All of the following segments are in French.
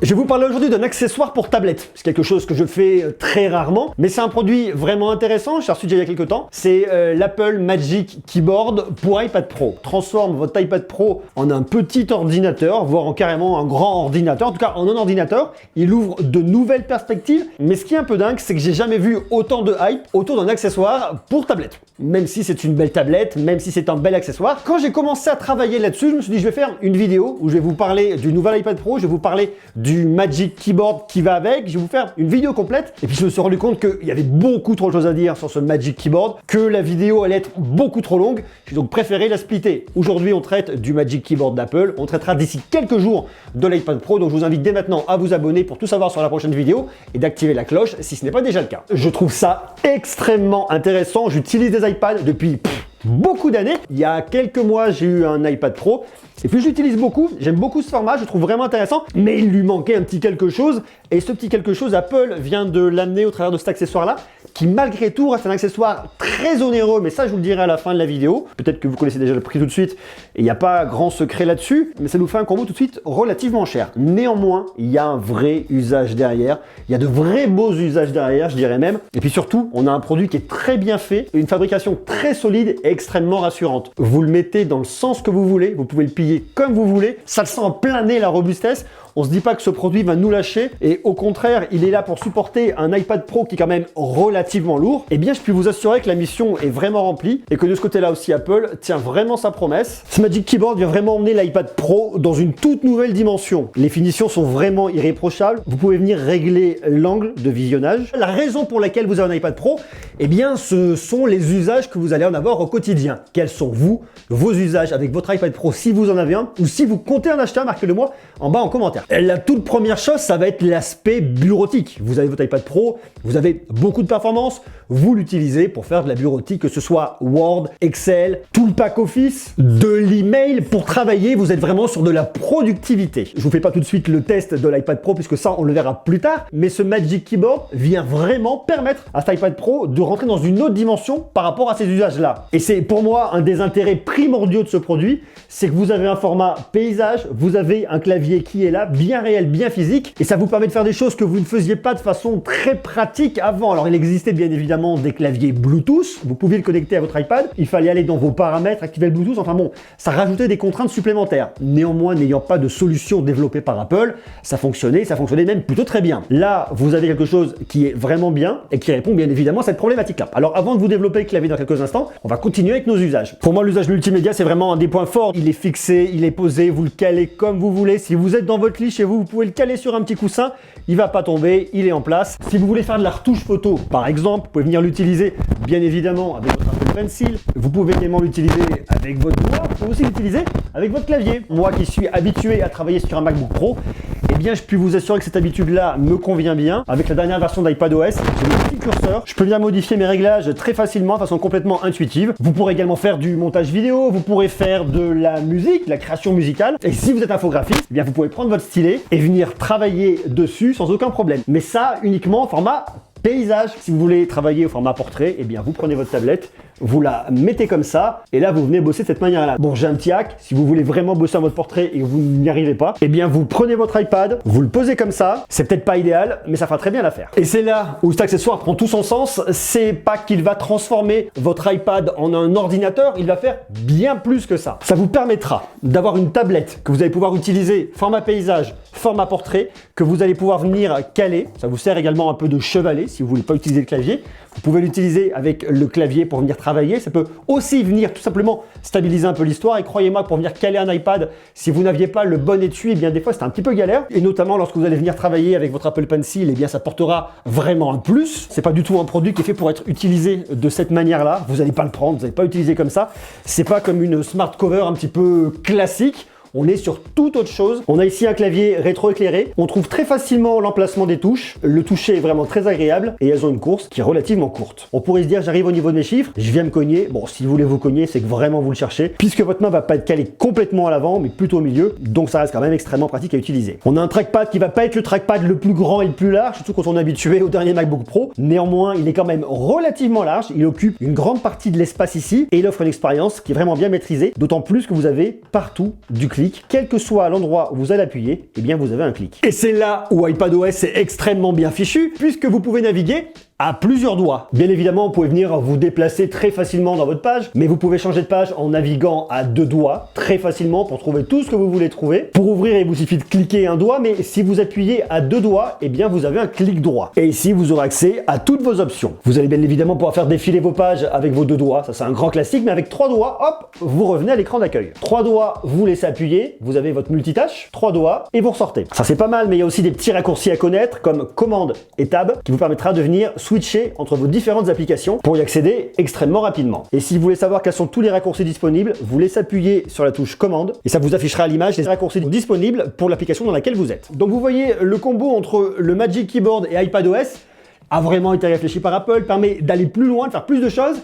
Je vais vous parler aujourd'hui d'un accessoire pour tablette. C'est quelque chose que je fais très rarement, mais c'est un produit vraiment intéressant. J'ai reçu déjà il y a quelques temps. C'est l'Apple Magic Keyboard pour iPad Pro. Transforme votre iPad Pro en un petit ordinateur, voire en carrément un grand ordinateur. En tout cas, en un ordinateur, il ouvre de nouvelles perspectives. Mais ce qui est un peu dingue, c'est que j'ai jamais vu autant de hype autour d'un accessoire pour tablette. Même si c'est une belle tablette, même si c'est un bel accessoire. Quand j'ai commencé à travailler là-dessus, je me suis dit je vais faire une vidéo où je vais vous parler du nouvel iPad Pro, je vais vous parler du Magic Keyboard qui va avec, je vais vous faire une vidéo complète. Et puis je me suis rendu compte qu'il y avait beaucoup trop de choses à dire sur ce Magic Keyboard, que la vidéo allait être beaucoup trop longue. J'ai donc préféré la splitter. Aujourd'hui, on traite du Magic Keyboard d'Apple. On traitera d'ici quelques jours de l'iPad Pro. Donc je vous invite dès maintenant à vous abonner pour tout savoir sur la prochaine vidéo et d'activer la cloche si ce n'est pas déjà le cas. Je trouve ça extrêmement intéressant. J'utilise des iPads depuis beaucoup d'années. Il y a quelques mois, j'ai eu un iPad Pro. Et puis je l'utilise beaucoup, j'aime beaucoup ce format, je trouve vraiment intéressant, mais il lui manquait un petit quelque chose, et ce petit quelque chose, Apple vient de l'amener au travers de cet accessoire-là, qui malgré tout reste un accessoire très onéreux, mais ça je vous le dirai à la fin de la vidéo. Peut-être que vous connaissez déjà le prix tout de suite, et il n'y a pas grand secret là-dessus, mais ça nous fait un combo tout de suite relativement cher. Néanmoins, il y a un vrai usage derrière, il y a de vrais beaux usages derrière, je dirais même, et puis surtout, on a un produit qui est très bien fait, et une fabrication très solide et extrêmement rassurante. Vous le mettez dans le sens que vous voulez, vous pouvez le plier comme vous voulez, ça le sent en plein nez la robustesse. On se dit pas que ce produit va nous lâcher et au contraire, il est là pour supporter un iPad Pro qui est quand même relativement lourd. Eh bien, je peux vous assurer que la mission est vraiment remplie et que de ce côté-là aussi, Apple tient vraiment sa promesse. Ce Magic Keyboard vient vraiment emmener l'iPad Pro dans une toute nouvelle dimension. Les finitions sont vraiment irréprochables. Vous pouvez venir régler l'angle de visionnage. La raison pour laquelle vous avez un iPad Pro, eh bien, ce sont les usages que vous allez en avoir au quotidien. Quels sont vos usages avec votre iPad Pro si vous en avez un ou si vous comptez en acheter un, marquez-le moi en bas en commentaire. La toute première chose, ça va être l'aspect bureautique. Vous avez votre iPad Pro, vous avez beaucoup de performance, vous l'utilisez pour faire de la bureautique, que ce soit Word, Excel, tout le pack Office, de l'email. Pour travailler, vous êtes vraiment sur de la productivité. Je vous fais pas tout de suite le test de l'iPad Pro puisque ça, on le verra plus tard, mais ce Magic Keyboard vient vraiment permettre à cet iPad Pro de rentrer dans une autre dimension par rapport à ces usages-là. Et c'est pour moi un des intérêts primordiaux de ce produit, c'est que vous avez un format paysage, vous avez un clavier qui est là, bien réel, bien physique, et ça vous permet de faire des choses que vous ne faisiez pas de façon très pratique avant. Alors il existait bien évidemment des claviers Bluetooth, vous pouviez le connecter à votre iPad, il fallait aller dans vos paramètres, activer le Bluetooth, enfin bon, ça rajoutait des contraintes supplémentaires. Néanmoins, n'ayant pas de solution développée par Apple, ça fonctionnait même plutôt très bien. Là, vous avez quelque chose qui est vraiment bien et qui répond bien évidemment à cette problématique-là. Alors avant de vous développer le clavier dans quelques instants, on va continuer avec nos usages. Pour moi, l'usage multimédia, c'est vraiment un des points forts. Il est fixé, il est posé, vous le calez comme vous voulez. Si vous êtes dans votre lit chez vous, vous pouvez le caler sur un petit coussin, il va pas tomber, il est en place. Si vous voulez faire de la retouche photo, par exemple, vous pouvez venir l'utiliser bien évidemment avec votre Apple Pencil. Vous pouvez également l'utiliser avec votre doigt, vous pouvez aussi l'utiliser avec votre clavier. Moi qui suis habitué à travailler sur un MacBook Pro, eh bien je peux vous assurer que cette habitude-là me convient bien. Avec la dernière version d'iPadOS, j'ai le petit curseur, je peux bien modifier mes réglages très facilement, de façon complètement intuitive. Vous pourrez également faire du montage vidéo, vous pourrez faire de la musique, la création musicale. Et si vous êtes infographiste, eh bien vous pouvez prendre votre stylet et venir travailler dessus sans aucun problème. Mais ça uniquement en format paysage. Si vous voulez travailler au format portrait, eh bien vous prenez votre tablette, vous la mettez comme ça, et là vous venez bosser de cette manière-là. Bon, j'ai un petit hack, si vous voulez vraiment bosser en mode portrait et que vous n'y arrivez pas, eh bien vous prenez votre iPad, vous le posez comme ça, c'est peut-être pas idéal, mais ça fera très bien l'affaire. Et c'est là où cet accessoire prend tout son sens, c'est pas qu'il va transformer votre iPad en un ordinateur, il va faire bien plus que ça. Ça vous permettra d'avoir une tablette que vous allez pouvoir utiliser format paysage, format portrait, que vous allez pouvoir venir caler, ça vous sert également un peu de chevalet si vous voulez pas utiliser le clavier. Vous pouvez l'utiliser avec le clavier pour venir travailler. Ça peut aussi venir tout simplement stabiliser un peu l'histoire. Et croyez-moi, pour venir caler un iPad, si vous n'aviez pas le bon étui, eh bien des fois c'est un petit peu galère. Et notamment lorsque vous allez venir travailler avec votre Apple Pencil, eh bien ça portera vraiment un plus. C'est pas du tout un produit qui est fait pour être utilisé de cette manière-là. Vous n'allez pas le prendre, vous n'allez pas l'utiliser comme ça. C'est pas comme une smart cover un petit peu classique. On est sur toute autre chose. On a ici un clavier rétroéclairé. On trouve très facilement l'emplacement des touches. Le toucher est vraiment très agréable et elles ont une course qui est relativement courte. On pourrait se dire, j'arrive au niveau de mes chiffres, je viens me cogner. Bon, si vous voulez vous cogner, c'est que vraiment vous le cherchez, puisque votre main va pas être calée complètement à l'avant, mais plutôt au milieu. Donc ça reste quand même extrêmement pratique à utiliser. On a un trackpad qui va pas être le trackpad le plus grand et le plus large, surtout quand on est habitué au dernier MacBook Pro. Néanmoins, il est quand même relativement large. Il occupe une grande partie de l'espace ici et il offre une expérience qui est vraiment bien maîtrisée, d'autant plus que vous avez partout du clic clic, quel que soit l'endroit où vous allez appuyer, eh bien vous avez un clic. Et c'est là où iPadOS est extrêmement bien fichu, puisque vous pouvez naviguer à plusieurs doigts. Bien évidemment, vous pouvez venir vous déplacer très facilement dans votre page, mais vous pouvez changer de page en naviguant à 2 doigts très facilement pour trouver tout ce que vous voulez trouver. Pour ouvrir, il vous suffit de cliquer un doigt, mais si vous appuyez à 2 doigts, eh bien vous avez un clic droit. Et ici, vous aurez accès à toutes vos options. Vous allez bien évidemment pouvoir faire défiler vos pages avec vos 2 doigts, ça c'est un grand classique, mais avec 3 doigts, hop, vous revenez à l'écran d'accueil. 3 doigts, vous laissez appuyer, vous avez votre multitâche, 3 doigts, et vous ressortez. Ça c'est pas mal, mais il y a aussi des petits raccourcis à connaître, comme commande et tab, qui vous permettra de venir switcher entre vos différentes applications pour y accéder extrêmement rapidement. Et si vous voulez savoir quels sont tous les raccourcis disponibles, vous laissez appuyer sur la touche commande et ça vous affichera à l'image les raccourcis disponibles pour l'application dans laquelle vous êtes. Donc vous voyez, le combo entre le Magic Keyboard et iPadOS a vraiment été réfléchi par Apple, permet d'aller plus loin, de faire plus de choses.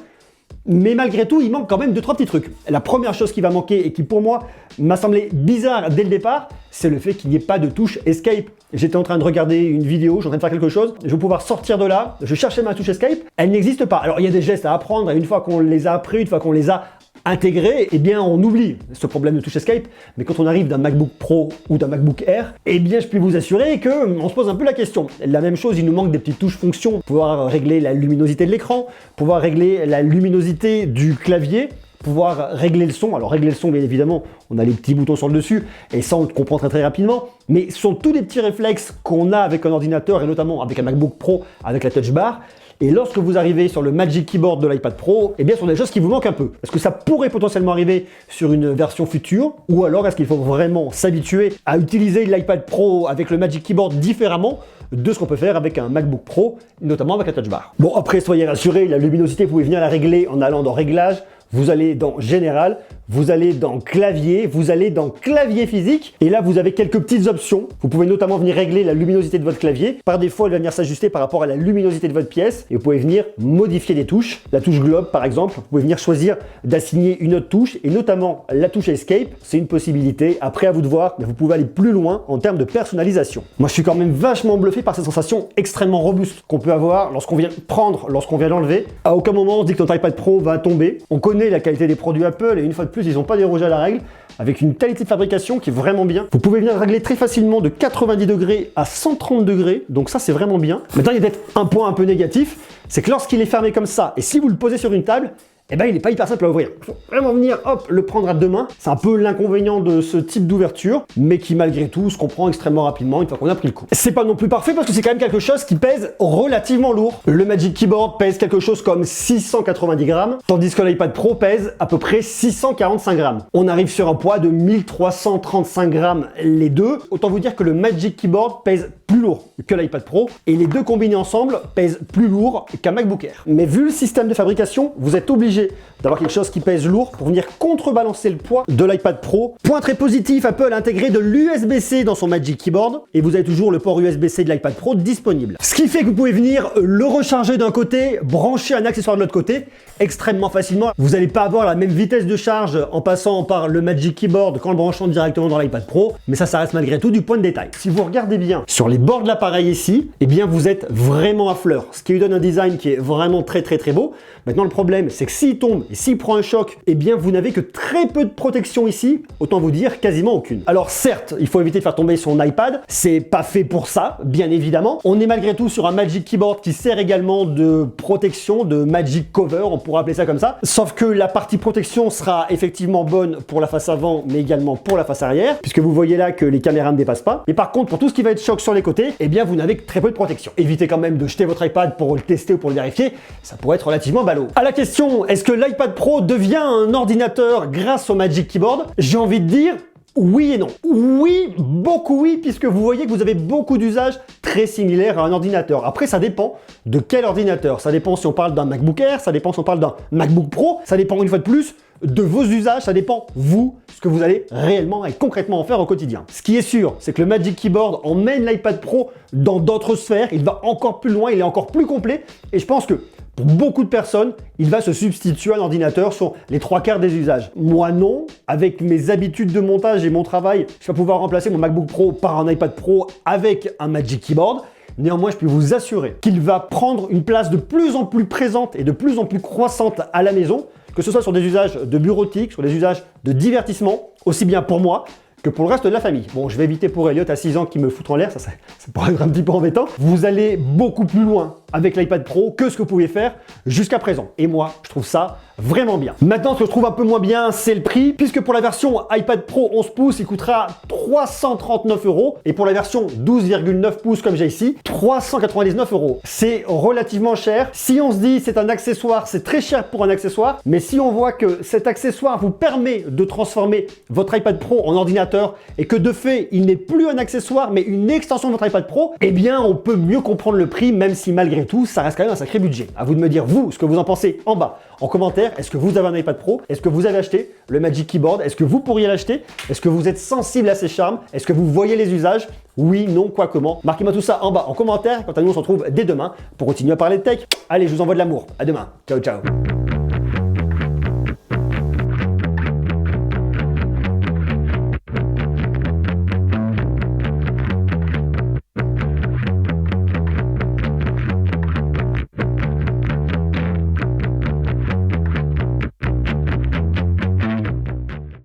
Mais malgré tout, il manque quand même 2-3 petits trucs. La première chose qui va manquer et qui pour moi m'a semblé bizarre dès le départ, c'est le fait qu'il n'y ait pas de touche Escape. J'étais en train de regarder une vidéo, je suis en train de faire quelque chose, je vais pouvoir sortir de là, je cherchais ma touche Escape, elle n'existe pas. Alors il y a des gestes à apprendre et une fois qu'on les a appris, une fois qu'on les a intégré, eh bien on oublie ce problème de touche Escape, mais quand on arrive d'un MacBook Pro ou d'un MacBook Air, eh bien je puis vous assurer qu'on se pose un peu la question. La même chose, il nous manque des petites touches fonctions, pouvoir régler la luminosité de l'écran, pouvoir régler la luminosité du clavier, pouvoir régler le son. Alors régler le son, bien évidemment, on a les petits boutons sur le dessus, et ça on le comprend très rapidement, mais ce sont tous des petits réflexes qu'on a avec un ordinateur, et notamment avec un MacBook Pro, avec la Touch Bar. Et lorsque vous arrivez sur le Magic Keyboard de l'iPad Pro, eh bien, ce sont des choses qui vous manquent un peu. Est-ce que ça pourrait potentiellement arriver sur une version future? Ou alors est-ce qu'il faut vraiment s'habituer à utiliser l'iPad Pro avec le Magic Keyboard différemment de ce qu'on peut faire avec un MacBook Pro, notamment avec la Touch Bar? Bon, après, soyez rassurés, la luminosité, vous pouvez venir la régler en allant dans Réglages, vous allez dans Général, vous allez dans Clavier, vous allez dans Clavier physique, et là vous avez quelques petites options. Vous pouvez notamment venir régler la luminosité de votre clavier. Par défaut, elle va venir s'ajuster par rapport à la luminosité de votre pièce, et vous pouvez venir modifier des touches. La touche Globe par exemple, vous pouvez venir choisir d'assigner une autre touche, et notamment la touche Escape, c'est une possibilité. Après, à vous de voir, mais vous pouvez aller plus loin en termes de personnalisation. Moi je suis quand même vachement bluffé par cette sensation extrêmement robuste qu'on peut avoir lorsqu'on vient prendre, lorsqu'on vient l'enlever. À aucun moment on se dit que notre iPad Pro va tomber. On connaît la qualité des produits Apple, et une fois de plus, ils n'ont pas dérogé à la règle, avec une qualité de fabrication qui est vraiment bien. Vous pouvez venir régler très facilement de 90 degrés à 130 degrés, donc ça c'est vraiment bien. Maintenant, il y a peut-être un point un peu négatif, c'est que lorsqu'il est fermé comme ça, et si vous le posez sur une table, eh ben, il n'est pas hyper simple à ouvrir. Il faut vraiment venir, hop, le prendre à deux mains. C'est un peu l'inconvénient de ce type d'ouverture, mais qui malgré tout se comprend extrêmement rapidement une fois qu'on a pris le coup. C'est pas non plus parfait parce que c'est quand même quelque chose qui pèse relativement lourd. Le Magic Keyboard pèse quelque chose comme 690 grammes, tandis que l'iPad Pro pèse à peu près 645 grammes. On arrive sur un poids de 1335 grammes les deux. Autant vous dire que le Magic Keyboard pèse plus lourd que l'iPad Pro, et les deux combinés ensemble pèsent plus lourd qu'un MacBook Air. Mais vu le système de fabrication, vous êtes obligé d'avoir quelque chose qui pèse lourd pour venir contrebalancer le poids de l'iPad Pro. Point très positif, Apple a intégré de l'USB-C dans son Magic Keyboard, et vous avez toujours le port USB-C de l'iPad Pro disponible. Ce qui fait que vous pouvez venir le recharger d'un côté, brancher un accessoire de l'autre côté, extrêmement facilement. Vous n'allez pas avoir la même vitesse de charge en passant par le Magic Keyboard qu'en le branchant directement dans l'iPad Pro, mais ça reste malgré tout du point de détail. Si vous regardez bien sur les bords de l'appareil ici, eh bien vous êtes vraiment à fleur, ce qui lui donne un design qui est vraiment très beau. Maintenant le problème, c'est que s'il tombe et s'il prend un choc, eh bien vous n'avez que très peu de protection ici, autant vous dire quasiment aucune. Alors certes, il faut éviter de faire tomber son iPad, c'est pas fait pour ça, bien évidemment. On est malgré tout sur un Magic Keyboard qui sert également de protection, de Magic Cover, on pourrait appeler ça comme ça. Sauf que la partie protection sera effectivement bonne pour la face avant, mais également pour la face arrière, puisque vous voyez là que les caméras ne dépassent pas. Et par contre, pour tout ce qui va être choc sur les côtés, eh bien vous n'avez que très peu de protection. Évitez quand même de jeter votre iPad pour le tester ou pour le vérifier, ça pourrait être relativement ballot. À la question, est-ce que l'iPad Pro devient un ordinateur grâce au Magic Keyboard? J'ai envie de dire oui et non. Oui, beaucoup oui, puisque vous voyez que vous avez beaucoup d'usages très similaires à un ordinateur. Après, ça dépend de quel ordinateur. Ça dépend si on parle d'un MacBook Air, ça dépend si on parle d'un MacBook Pro, ça dépend une fois de plus de vos usages, ça dépend, vous, ce que vous allez réellement et concrètement en faire au quotidien. Ce qui est sûr, c'est que le Magic Keyboard emmène l'iPad Pro dans d'autres sphères, il va encore plus loin, il est encore plus complet, et je pense que pour beaucoup de personnes, il va se substituer à un ordinateur sur les 3/4 des usages. Moi non, avec mes habitudes de montage et mon travail, je vais pouvoir remplacer mon MacBook Pro par un iPad Pro avec un Magic Keyboard. Néanmoins, je peux vous assurer qu'il va prendre une place de plus en plus présente et de plus en plus croissante à la maison, que ce soit sur des usages de bureautique, sur des usages de divertissement, aussi bien pour moi, que pour le reste de la famille. Bon, je vais éviter pour Elliot à 6 ans qui me fout en l'air, ça pourrait être un petit peu embêtant. Vous allez beaucoup plus loin avec l'iPad Pro que ce que vous pouviez faire jusqu'à présent. Et moi, je trouve ça vraiment bien. Maintenant, ce que je trouve un peu moins bien, c'est le prix, puisque pour la version iPad Pro 11 pouces, il coûtera 339 €, et pour la version 12,9 pouces comme j'ai ici, 399 €. C'est relativement cher. Si on se dit c'est un accessoire, c'est très cher pour un accessoire, mais si on voit que cet accessoire vous permet de transformer votre iPad Pro en ordinateur et que de fait, il n'est plus un accessoire, mais une extension de votre iPad Pro, eh bien, on peut mieux comprendre le prix, même si malgré tout, ça reste quand même un sacré budget. À vous de me dire, vous, ce que vous en pensez en bas, en commentaire. Est-ce que vous avez un iPad Pro? Est-ce que vous avez acheté le Magic Keyboard? Est-ce que vous pourriez l'acheter? Est-ce que vous êtes sensible à ses charmes? Est-ce que vous voyez les usages? Oui, non, quoi, comment? Marquez-moi tout ça en bas en commentaire. Quant à nous, on se retrouve dès demain pour continuer à parler de tech. Allez, je vous envoie de l'amour. À demain. Ciao, ciao.